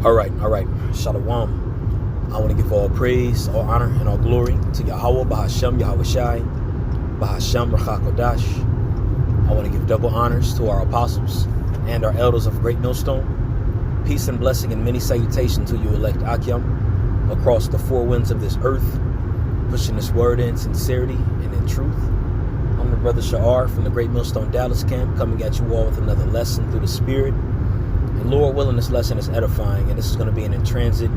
All right. Shalom. I want to give all praise, all honor, and all glory to Yahweh, Bahashem, Yahweh Shai, Bahashem, Rachakodash. I want to give double honors to our apostles and our elders of Great Millstone. Peace and blessing and many salutations to you, elect Akyam, across the four winds of this earth, pushing this word in sincerity and in truth. I'm the brother Sha'ar from the Great Millstone Dallas camp, coming at you all with another lesson through the Spirit. And Lord willing, this lesson is edifying, and this is going to be in transit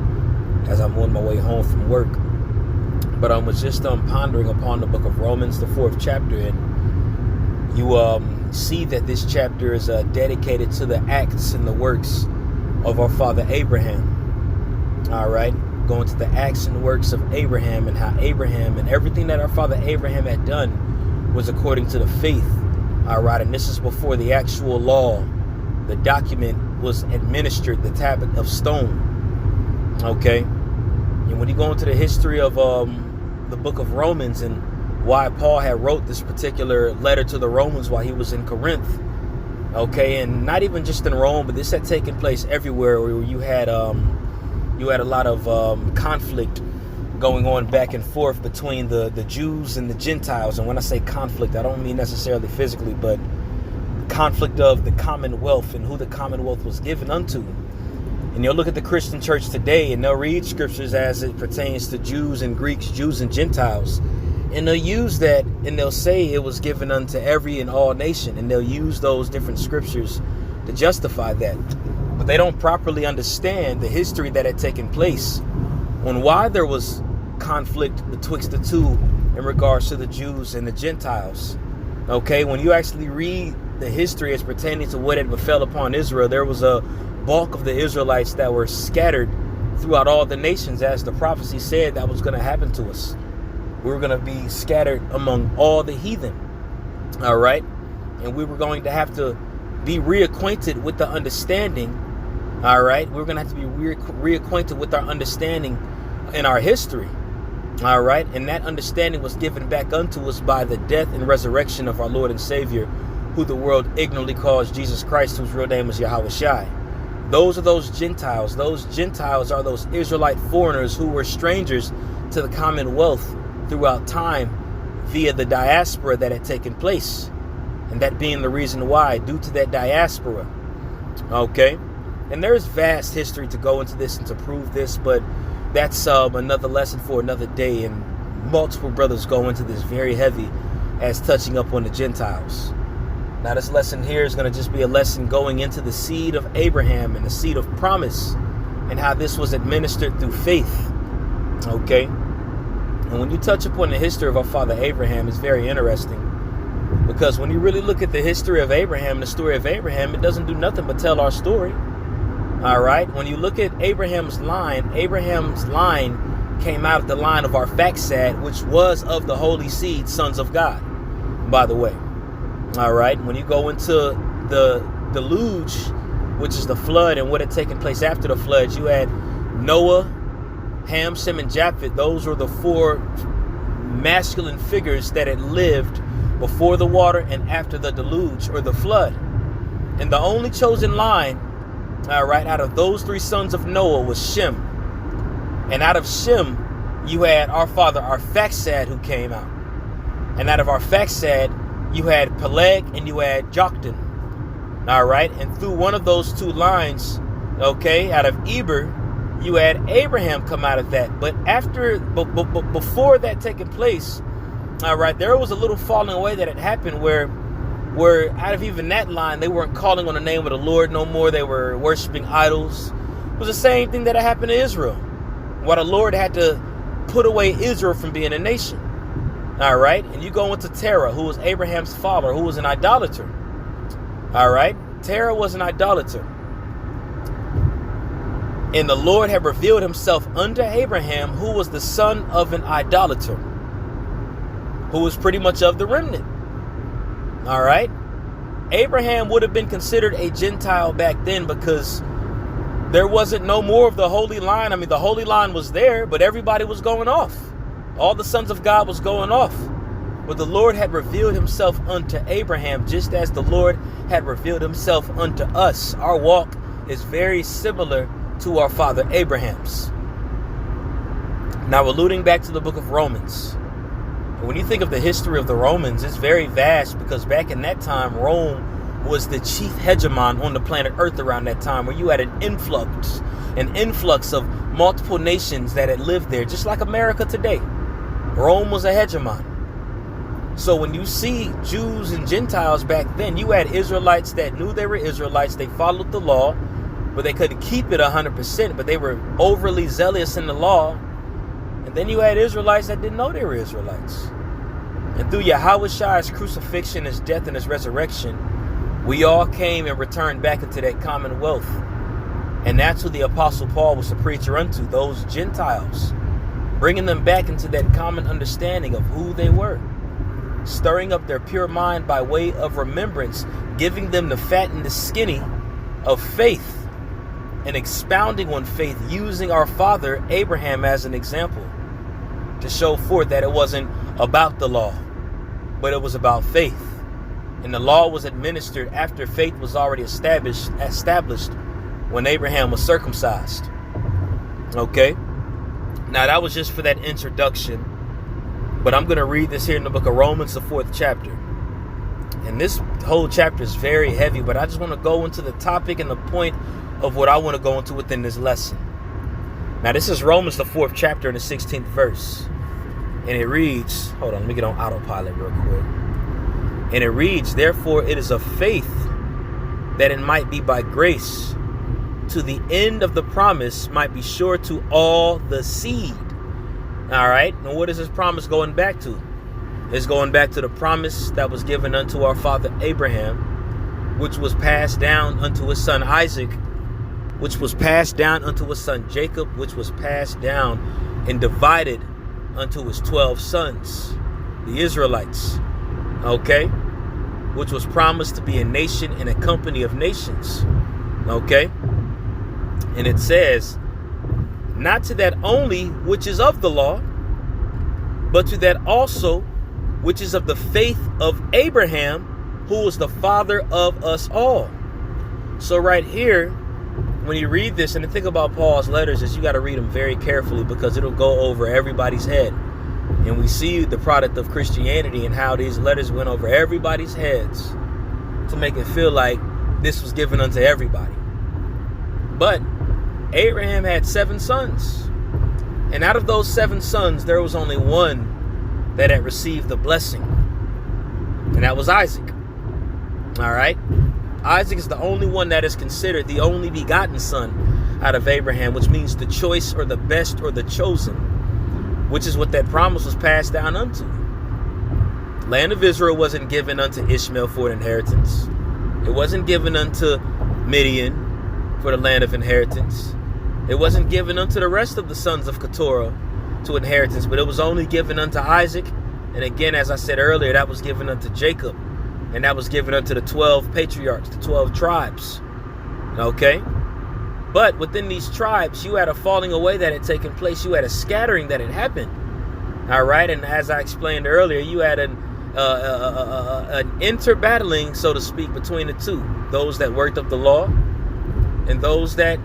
as I'm on my way home from work. But I was just pondering upon the book of Romans, the 4th chapter, and you see that this chapter is dedicated to the acts and the works of our father Abraham. All right, going to the acts and works of Abraham, and how Abraham and everything that our father Abraham had done was according to the faith. All right, and this is before the actual law, the document was administered, the tablet of stone. Okay, and when you go into the history of the book of Romans and why Paul had wrote this particular letter to the Romans while he was in Corinth, okay, and not even just in Rome, but this had taken place everywhere, where you had a lot of conflict going on back and forth between the Jews and the Gentiles. And when I say conflict, I don't mean necessarily physically, but conflict of the commonwealth and who the commonwealth was given unto. And you'll look at the Christian church today, and they'll read scriptures as it pertains to Jews and Greeks, Jews and Gentiles, and they'll use that, and they'll say it was given unto every and all nation, and they'll use those different scriptures to justify that. But they don't properly understand the history that had taken place on why there was conflict betwixt the two in regards to the Jews and the Gentiles. Okay, when you actually read the history as pertaining to what had befell upon Israel, there was a bulk of the Israelites that were scattered throughout all the nations, as the prophecy said that was going to happen to us. We were going to be scattered among all the heathen. All right, and we were going to have to be reacquainted with the understanding. All right, we were going to have to be reacquainted with our understanding in our history. All right, and that understanding was given back unto us by the death and resurrection of our Lord and Savior, who the world ignorantly calls Jesus Christ, whose real name is Yahweh Shai. Those are those Gentiles. Those Gentiles are those Israelite foreigners who were strangers to the commonwealth throughout time via the diaspora that had taken place. And that being the reason why, due to that diaspora. Okay, and there's vast history to go into this and to prove this, but that's another lesson for another day. And multiple brothers go into this very heavy as touching up on the Gentiles. Now, this lesson here is going to just be a lesson going into the seed of Abraham and the seed of promise and how this was administered through faith. Okay. And when you touch upon the history of our father Abraham, it's very interesting, because when you really look at the history of Abraham, the story of Abraham, it doesn't do nothing but tell our story. All right. When you look at Abraham's line came out of the line of Arphaxad, which was of the holy seed, sons of God, by the way. All right. When you go into the deluge, which is the flood and what had taken place after the flood, you had Noah, Ham, Shem, and Japheth. Those were the four masculine figures that had lived before the water and after the deluge or the flood. And the only chosen line, all right, out of those three sons of Noah was Shem. And out of Shem, you had our father Arphaxad, who came out. And out of Arphaxad, you had Peleg and you had Joktan. All right. And through one of those two lines, okay, out of Eber, you had Abraham come out of that. But before that taking place, all right, there was a little falling away that had happened where out of even that line, they weren't calling on the name of the Lord no more. They were worshiping idols. It was the same thing that had happened to Israel, where the Lord had to put away Israel from being a nation. All right. And you go into Terah, who was Abraham's father, who was an idolater. All right. Terah was an idolater. And the Lord had revealed himself unto Abraham, who was the son of an idolater, who was pretty much of the remnant. All right. Abraham would have been considered a Gentile back then, because there wasn't no more of the holy line. I mean, the holy line was there, but everybody was going off. All the sons of God was going off. But the Lord had revealed himself unto Abraham, just as the Lord had revealed himself unto us. Our walk is very similar to our father Abraham's. Now, alluding back to the book of Romans, when you think of the history of the Romans, it's very vast, because back in that time, Rome was the chief hegemon on the planet Earth around that time, where you had an influx of multiple nations that had lived there, just like America today. Rome was a hegemon. So when you see Jews and Gentiles back then, you had Israelites that knew they were Israelites. They followed the law, but they couldn't keep it 100%, but they were overly zealous in the law. And then you had Israelites that didn't know they were Israelites. And through Yahweh's crucifixion, his death, and his resurrection, we all came and returned back into that commonwealth. And that's who the Apostle Paul was the preacher unto, those Gentiles, bringing them back into that common understanding of who they were, stirring up their pure mind by way of remembrance, giving them the fat and the skinny of faith, and expounding on faith, using our father Abraham as an example to show forth that it wasn't about the law, but it was about faith. And the law was administered after faith was already established when Abraham was circumcised. Okay? Now, that was just for that introduction. But I'm going to read this here in the book of Romans, the 4th chapter. And this whole chapter is very heavy, but I just want to go into the topic and the point of what I want to go into within this lesson. Now, this is Romans, the 4th chapter, and the 16th verse. And it reads, hold on, let me get on autopilot real quick. And it reads, therefore it is of faith that it might be by grace, to the end of the promise might be sure to all the seed. All right. And what is this promise going back to? It's going back to the promise that was given unto our father Abraham, which was passed down unto his son Isaac, which was passed down unto his son Jacob, which was passed down and divided unto his 12 sons, the Israelites. Okay? Which was promised to be a nation and a company of nations. Okay? And it says, not to that only which is of the law, but to that also which is of the faith of Abraham, who was the father of us all. So right here, when you read this, and the thing about Paul's letters is you got to read them very carefully, because it'll go over everybody's head. And we see the product of Christianity and how these letters went over everybody's heads to make it feel like this was given unto everybody. But Abraham had 7 sons. And out of those 7 sons, there was only one that had received the blessing. And that was Isaac. All right. Isaac is the only one that is considered the only begotten son out of Abraham, which means the choice or the best or the chosen, which is what that promise was passed down unto. The land of Israel wasn't given unto Ishmael for an inheritance. It wasn't given unto Midian for the land of inheritance. It wasn't given unto the rest of the sons of Keturah to inheritance, but it was only given unto Isaac. And again, as I said earlier, that was given unto Jacob. And that was given unto the 12 patriarchs, the 12 tribes. Okay? But within these tribes, you had a falling away that had taken place. You had a scattering that had happened. All right? And as I explained earlier, you had an interbattling, so to speak, between the two. Those that worked of the law and those that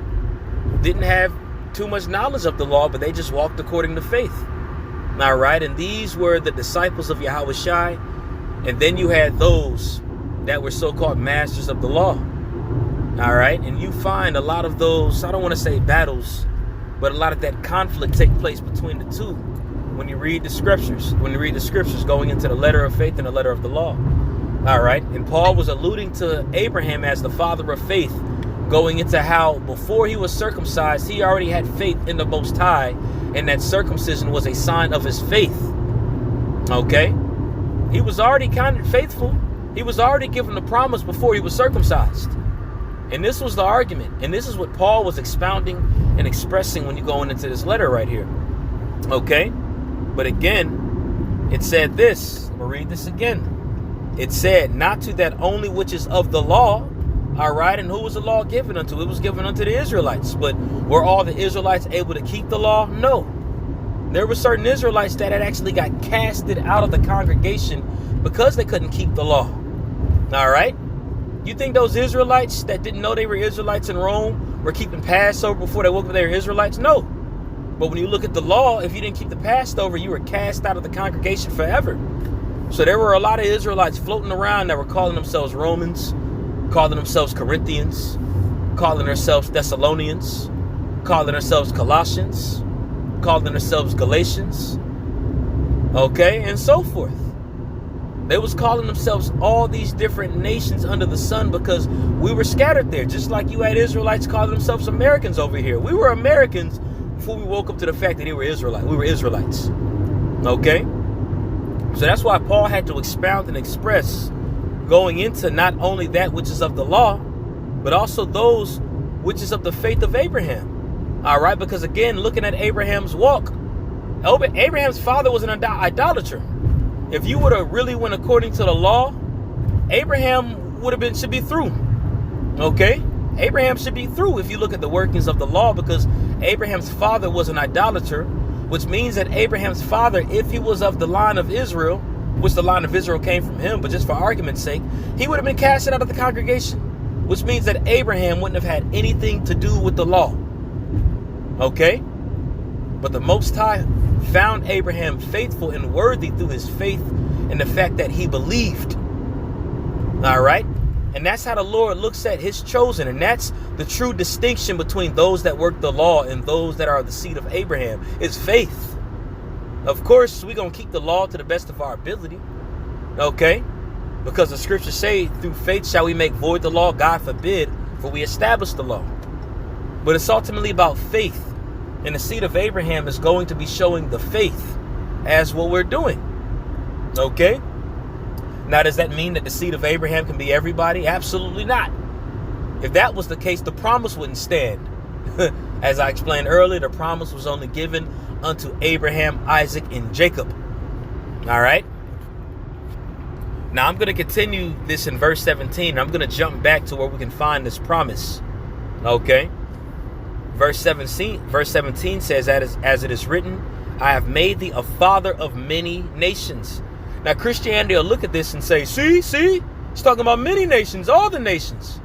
didn't have too much knowledge of the law, but they just walked according to faith. All right? And these were the disciples of Yahweh. And then you had those that were so-called masters of the law. All right. And you find a lot of those, I don't want to say battles, but a lot of that conflict take place between the two when you read the scriptures, going into the letter of faith and the letter of the law. All right. And Paul was alluding to Abraham as the father of faith, going into how before he was circumcised, he already had faith in the Most High, and that circumcision was a sign of his faith. Okay. He was already counted faithful. He was already given the promise before he was circumcised. And this was the argument. And this is what Paul was expounding and expressing when you go into this letter right here. Okay? But again, it said this. We'll read this again. It said, not to that only which is of the law. All right? And who was the law given unto? It was given unto the Israelites. But were all the Israelites able to keep the law? No. There were certain Israelites that had actually got casted out of the congregation because they couldn't keep the law. All right? You think those Israelites that didn't know they were Israelites in Rome were keeping Passover before they woke up, they were Israelites? No. But when you look at the law, if you didn't keep the Passover, you were cast out of the congregation forever. So there were a lot of Israelites floating around that were calling themselves Romans, calling themselves Corinthians, calling themselves Thessalonians, calling themselves Colossians, calling themselves Galatians, okay, and so forth. They was calling themselves all these different nations under the sun because we were scattered there, just like you had Israelites calling themselves Americans over here. We were Americans before we woke up to the fact that they were Israelites. We were Israelites, okay? So that's why Paul had to expound and express, going into not only that which is of the law, but also those which is of the faith of Abraham. All right, because again, looking at Abraham's walk, Abraham's father was an idolater. If you would have really went according to the law, Abraham should be through. Okay? Abraham should be through if you look at the workings of the law, because Abraham's father was an idolater, which means that Abraham's father, if he was of the line of Israel, which the line of Israel came from him, but just for argument's sake, he would have been casted out of the congregation, which means that Abraham wouldn't have had anything to do with the law. Okay? But the Most High found Abraham faithful and worthy through his faith and the fact that he believed. All right? And that's how the Lord looks at his chosen. And that's the true distinction between those that work the law and those that are the seed of Abraham, is faith. Of course, we're going to keep the law to the best of our ability. Okay? Because the scriptures say, through faith shall we make void the law. God forbid, for we establish the law. But it's ultimately about faith. And the seed of Abraham is going to be showing the faith as what we're doing. Okay? Now, does that mean that the seed of Abraham can be everybody? Absolutely not. If that was the case, the promise wouldn't stand. As I explained earlier, the promise was only given unto Abraham, Isaac, and Jacob. All right? Now, I'm going to continue this in verse 17. I'm going to jump back to where we can find this promise. Okay? Verse 17 says, as it is written, I have made thee a father of many nations. Now, Christianity will look at this and say, see, it's talking about many nations, all the nations.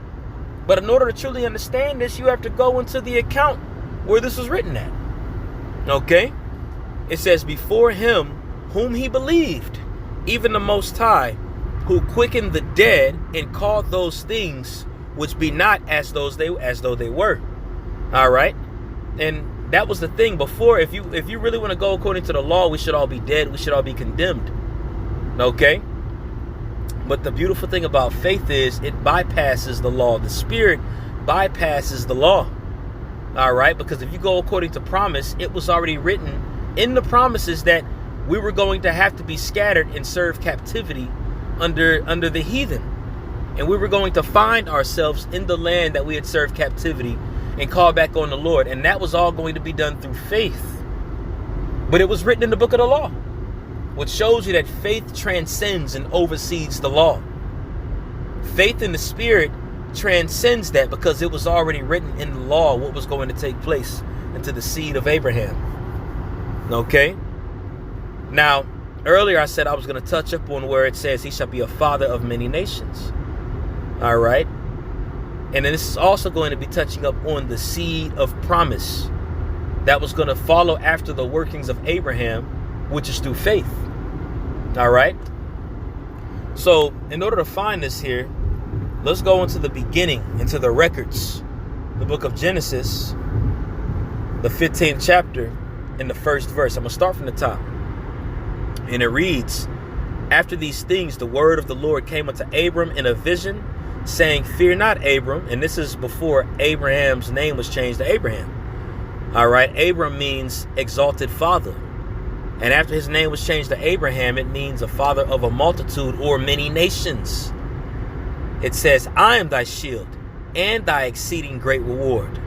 But in order to truly understand this, you have to go into the account where this was written at. Okay? It says, before him whom he believed, even the Most High, who quickened the dead and called those things which be not as though they were. All right? And that was the thing before. If you really want to go according to the law, we should all be dead. We should all be condemned. Okay? But the beautiful thing about faith is it bypasses the law. The Spirit bypasses the law. All right? Because if you go according to promise, it was already written in the promises that we were going to have to be scattered and serve captivity under the heathen. And we were going to find ourselves in the land that we had served captivity and call back on the Lord. And that was all going to be done through faith. But it was written in the book of the law, which shows you that faith transcends and oversees the law. Faith in the Spirit transcends that because it was already written in the law what was going to take place into the seed of Abraham. Okay? Now, earlier I said I was going to touch up on where it says he shall be a father of many nations. All right? And then this is also going to be touching up on the seed of promise that was going to follow after the workings of Abraham, which is through faith. All right. So in order to find this here, let's go into the beginning, into the records, the book of Genesis, the 15th chapter, in the first verse. I'm going to start from the top. And it reads, after these things, the word of the Lord came unto Abram in a vision, saying, fear not, Abram. And this is before Abraham's name was changed to Abraham. All right. Abram means exalted father. And after his name was changed to Abraham, it means a father of a multitude or many nations. It says, I am thy shield and thy exceeding great reward.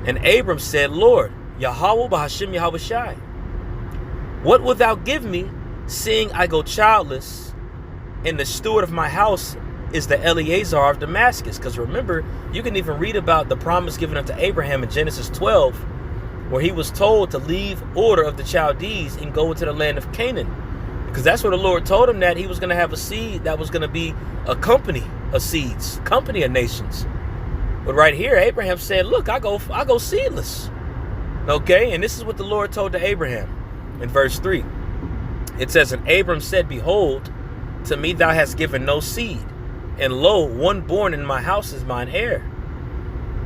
And Abram said, Lord, Yahweh Bahashim Yahweh Shai, what wilt thou give me, seeing I go childless, and the steward of my house is the Eleazar of Damascus? Because remember, you can even read about the promise given unto Abraham in Genesis 12, where he was told to leave Ur of the Chaldees and go into the land of Canaan. Because that's where the Lord told him that he was going to have a seed that was going to be a company of seeds, company of nations. But right here, Abraham said, look, I go seedless. Okay, and this is what the Lord told to Abraham in verse 3. It says, and Abram said, behold, to me thou hast given no seed, and lo, one born in my house is mine heir.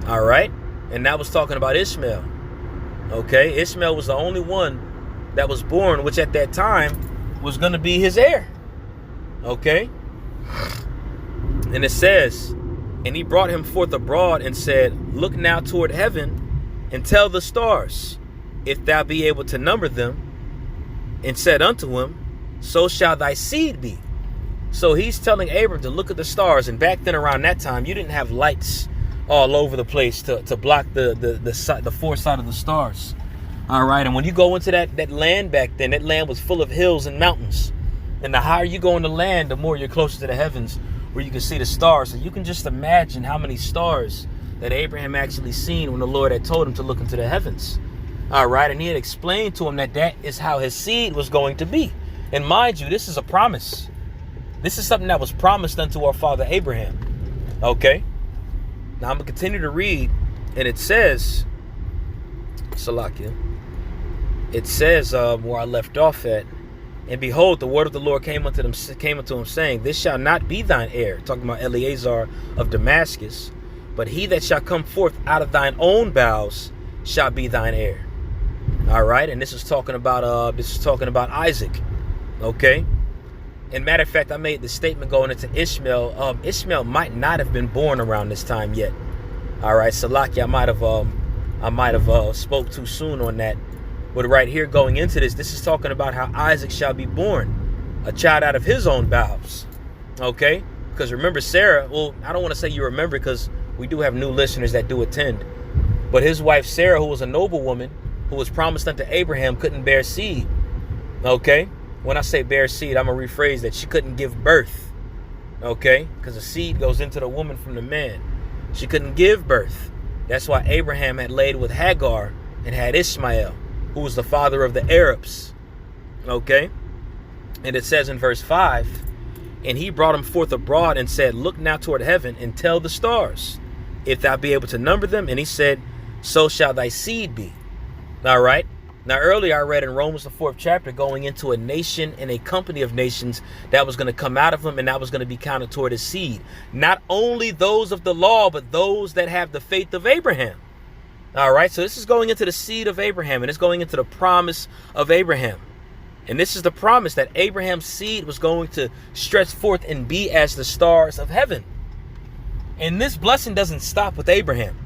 All right, and that was talking about Ishmael. Okay, Ishmael was the only one that was born, which at that time was going to be his heir. Okay, and it says, and he brought him forth abroad and said, look now toward heaven and tell the stars, if thou be able to number them. And said unto him, so shall thy seed be. So he's telling Abram to look at the stars. And back then, around that time, you didn't have lights all over the place to block the foresight of the stars. All right, and when you go into that land back then, that land was full of hills and mountains. And the higher you go in the land, the more you're closer to the heavens, where you can see the stars. So you can just imagine how many stars that Abraham actually seen when the Lord had told him to look into the heavens. All right, and he had explained to him that is how his seed was going to be. And mind you, this is a promise. This is something that was promised unto our father Abraham. Okay, now I'm going to continue to read, and it says, Salakia, it says where I left off at, and behold, the word of the Lord came unto him, saying, this shall not be thine heir, talking about Eleazar of Damascus, but he that shall come forth out of thine own bowels shall be thine heir. All right, and this is talking about Isaac. Okay, and matter of fact, I made the statement going into Ishmael. Ishmael might not have been born around this time yet. All right, Salaki, I might have spoke too soon on that. But right here, going into this is talking about how Isaac shall be born, a child out of his own bowels. Okay, because remember Sarah. Well, I don't want to say you remember, because we do have new listeners that do attend. But his wife Sarah, who was a noble woman, who was promised unto Abraham, couldn't bear seed. Okay, when I say bear seed, I'm gonna rephrase that. She couldn't give birth. Okay, because the seed goes into the woman from the man. She couldn't give birth. That's why Abraham had laid with Hagar and had Ishmael, who was the father of the Arabs. Okay, and it says in verse 5, and he brought him forth abroad and said, look now toward heaven and tell the stars, if thou be able to number them. And he said, so shall thy seed be. All right. Now, earlier I read in Romans, the 4th chapter, going into a nation and a company of nations that was going to come out of him, and that was going to be counted toward his seed. Not only those of the law, but those that have the faith of Abraham. All right. So this is going into the seed of Abraham, and it's going into the promise of Abraham. And this is the promise that Abraham's seed was going to stretch forth and be as the stars of heaven. And this blessing doesn't stop with Abraham.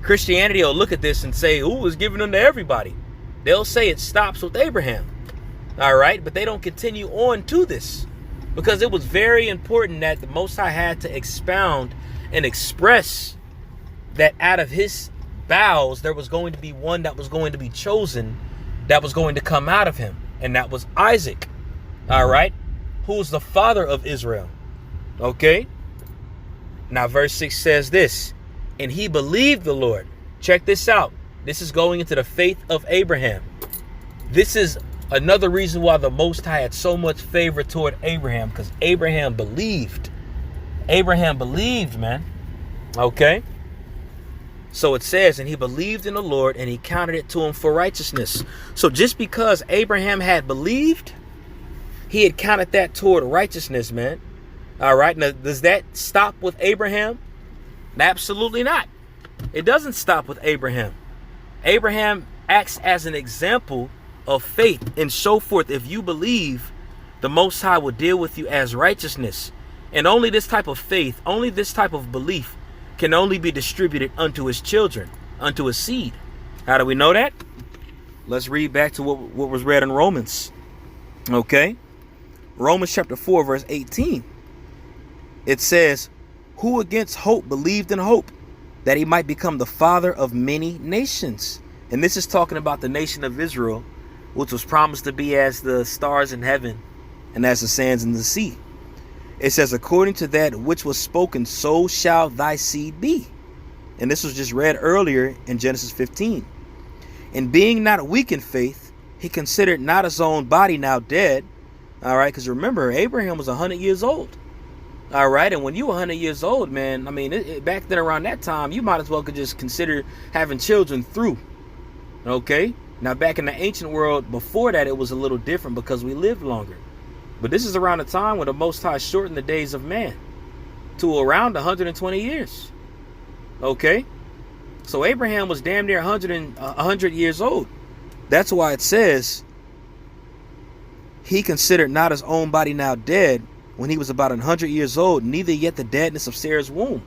Christianity will look at this and say, ooh, it's given unto everybody. They'll say it stops with Abraham. All right, but they don't continue on to this, because it was very important that the Most High had to expound and express that out of his bowels there was going to be one that was going to be chosen, that was going to come out of him. And that was Isaac, all right, who's the father of Israel. Okay. Now, verse 6 says this, and he believed the Lord. Check this out. This is going into the faith of Abraham. This is another reason why the Most High had so much favor toward Abraham, because Abraham believed. Abraham believed, man. Okay. So it says, and he believed in the Lord, and he counted it to him for righteousness. So just because Abraham had believed, he had counted that toward righteousness, man. All right. Now, does that stop with Abraham? Absolutely not. It doesn't stop with Abraham. Abraham acts as an example of faith and so forth. If you believe, the Most High will deal with you as righteousness. And only this type of faith, only this type of belief can only be distributed unto his children, unto his seed. How do we know that? Let's read back to what was read in Romans. Okay. Romans chapter 4, verse 18. It says, who against hope believed in hope, that he might become the father of many nations. And this is talking about the nation of Israel, which was promised to be as the stars in heaven and as the sands in the sea. It says, according to that which was spoken, so shall thy seed be. And this was just read earlier in Genesis 15. And being not weak in faith, he considered not his own body now dead. All right, because remember, Abraham was 100 years old. All right, and when you 100 years old, man, I mean, back then around that time, you might as well could just consider having children through. Okay? Now, back in the ancient world, before that, it was a little different because we lived longer. But this is around the time when the Most High shortened the days of man to around 120 years. Okay? So Abraham was damn near 100 years old. That's why it says he considered not his own body now dead when he was about 100 years old, neither yet the deadness of Sarah's womb.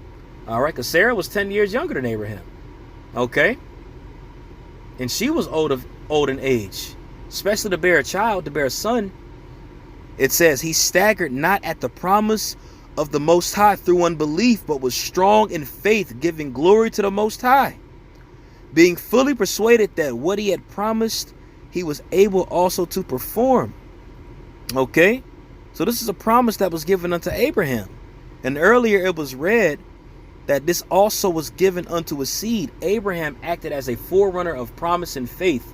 All right, because Sarah was 10 years younger than Abraham. Okay? And she was old in age, especially to bear a child, to bear a son. It says he staggered not at the promise of the Most High through unbelief, but was strong in faith, giving glory to the Most High, being fully persuaded that what he had promised, he was able also to perform. Okay? So this is a promise that was given unto Abraham. And earlier it was read that this also was given unto a seed. Abraham acted as a forerunner of promise and faith,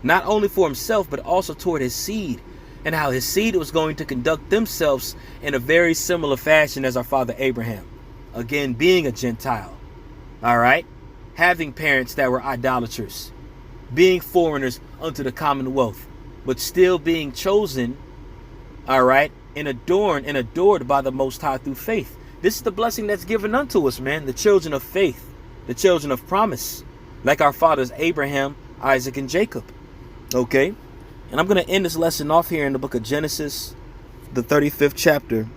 not only for himself, but also toward his seed, and how his seed was going to conduct themselves in a very similar fashion as our father Abraham. Again, being a Gentile. All right? Having parents that were idolaters, being foreigners unto the commonwealth, but still being chosen, all right, and adored by the Most High through faith. This is the blessing that's given unto us, man. The children of faith, the children of promise, like our fathers Abraham, Isaac, and Jacob. Okay? And I'm going to end this lesson off here in the book of Genesis, the 35th chapter.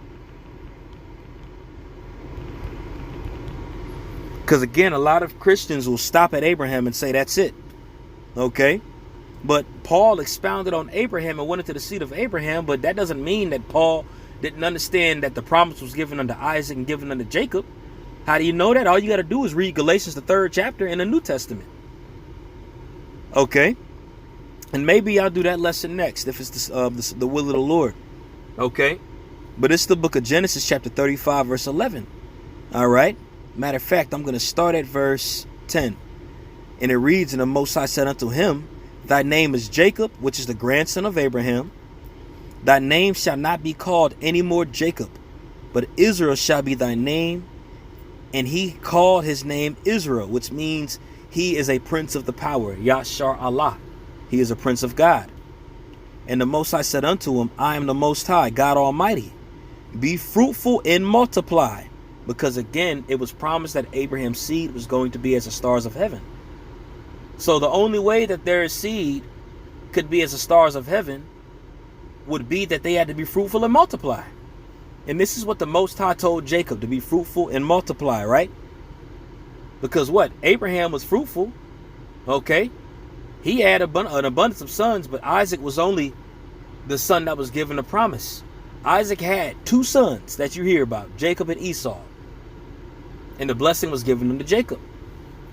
Because again, a lot of Christians will stop at Abraham and say, that's it. Okay? But Paul expounded on Abraham and went into the seed of Abraham. But that doesn't mean that Paul didn't understand that the promise was given unto Isaac and given unto Jacob. How do you know that? All you got to do is read Galatians, the 3rd chapter in the New Testament. Okay? And maybe I'll do that lesson next if it's the will of the Lord. Okay? But it's the book of Genesis, chapter 35, verse 11. All right? Matter of fact, I'm going to start at verse 10. And it reads, and the Most High said unto him, thy name is Jacob, which is the grandson of Abraham. Thy name shall not be called any more Jacob, but Israel shall be thy name. And he called his name Israel, which means he is a prince of the power. Yashar Allah. He is a prince of God. And the Most High said unto him, I am the Most High, God Almighty. Be fruitful and multiply. Because again, it was promised that Abraham's seed was going to be as the stars of heaven. So the only way that their seed could be as the stars of heaven would be that they had to be fruitful and multiply. And this is what the Most High told Jacob, to be fruitful and multiply, right? Because what? Abraham was fruitful. Okay? He had an abundance of sons, but Isaac was only the son that was given a promise. Isaac had 2 sons that you hear about, Jacob and Esau. And the blessing was given unto Jacob.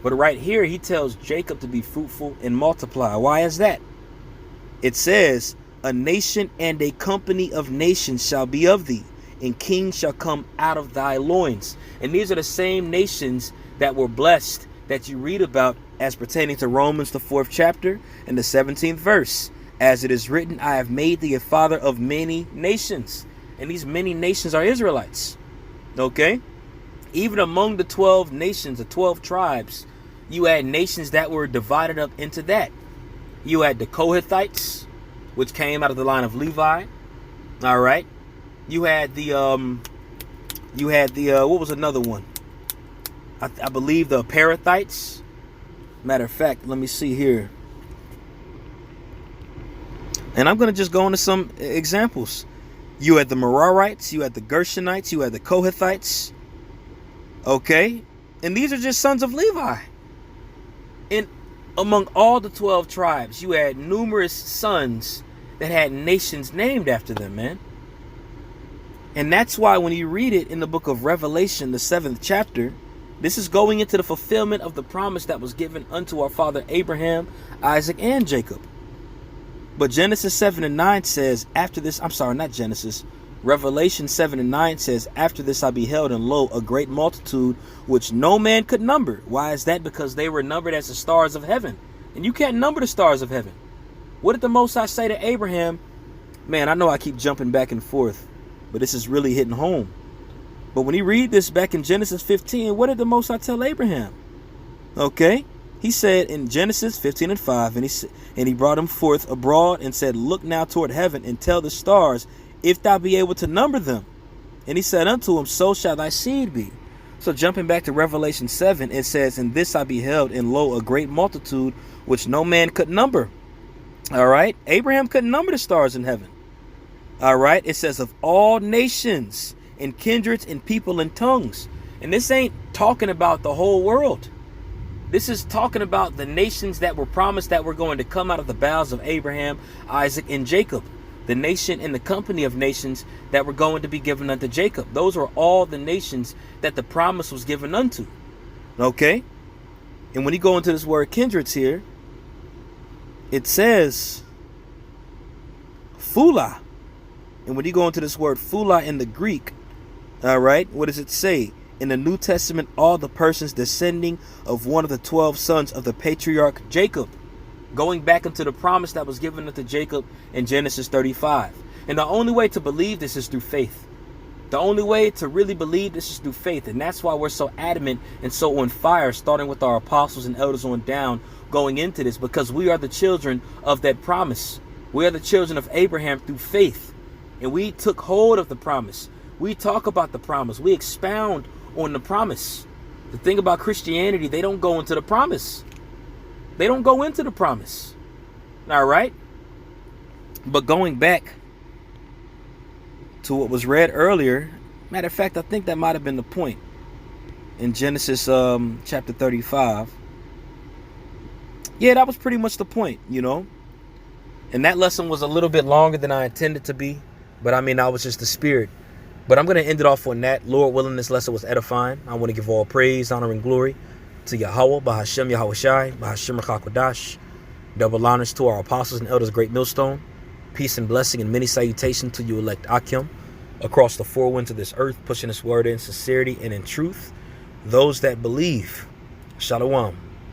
But right here, he tells Jacob to be fruitful and multiply. Why is that? It says, a nation and a company of nations shall be of thee, and kings shall come out of thy loins. And these are the same nations that were blessed that you read about as pertaining to Romans, the 4th chapter and the 17th verse. As it is written, I have made thee a father of many nations. And these many nations are Israelites. Okay? Even among the 12 nations, the 12 tribes, you had nations that were divided up into that. You had the Kohathites, which came out of the line of Levi. All right. You had the what was another one? I believe the Perethites. Matter of fact, let me see here. And I'm going to just go into some examples. You had the Merarites, you had the Gershonites, you had the Kohathites. Okay? And these are just sons of Levi. And among all the 12 tribes, you had numerous sons that had nations named after them, man. And that's why when you read it in the book of Revelation, the 7th chapter, this is going into the fulfillment of the promise that was given unto our father Abraham, Isaac, and Jacob. But Genesis 7 and 9 says, after this, I'm sorry, not Genesis. Revelation 7 and 9 says, after this I beheld, and lo, a great multitude, which no man could number. Why is that? Because they were numbered as the stars of heaven. And you can't number the stars of heaven. What did the Most High say to Abraham? Man, I know I keep jumping back and forth, but this is really hitting home. But when you read this back in Genesis 15, what did the Most High tell Abraham? Okay, he said in Genesis 15:5, and he brought him forth abroad and said, look now toward heaven and tell the stars, if thou be able to number them. And he said unto him, so shall thy seed be. So jumping back to Revelation 7, it says, and this I beheld, and lo, a great multitude, which no man could number. All right, Abraham couldn't number the stars in heaven. All right, it says of all nations and kindreds and people and tongues. And this ain't talking about the whole world. This is talking about the nations that were promised that were going to come out of the bowels of Abraham, Isaac, and Jacob. The nation and the company of nations that were going to be given unto Jacob. Those were all the nations that the promise was given unto. Okay? And when you go into this word kindreds here, it says phula. And when you go into this word phula in the Greek, all right, what does it say? In the New Testament, all the persons descending of one of the 12 sons of the patriarch Jacob, going back into the promise that was given unto Jacob in Genesis 35. And the only way to believe this is through faith. The only way to really believe this is through faith. And that's why we're so adamant and so on fire, starting with our apostles and elders on down, going into this, because we are the children of that promise. We are the children of Abraham through faith. And we took hold of the promise. We talk about the promise. We expound on the promise. The thing about Christianity, they don't go into the promise. They don't go into the promise. All right. But going back to what was read earlier, matter of fact, I think that might have been the point in Genesis chapter 35. Yeah, that was pretty much the point, you know. And that lesson was a little bit longer than I intended to be. But I mean, that was just the spirit. But I'm going to end it off on that. Lord willing, this lesson was edifying. I want to give all praise, honor, and glory to Yahweh, Bahashem Yahweh Shai, Bahashem Rakakwadash. Double honors to our apostles and elders, Great Millstone. Peace and blessing and many salutations to you elect Akim across the four winds of this earth, pushing this word in sincerity and in truth. Those that believe, Shalom.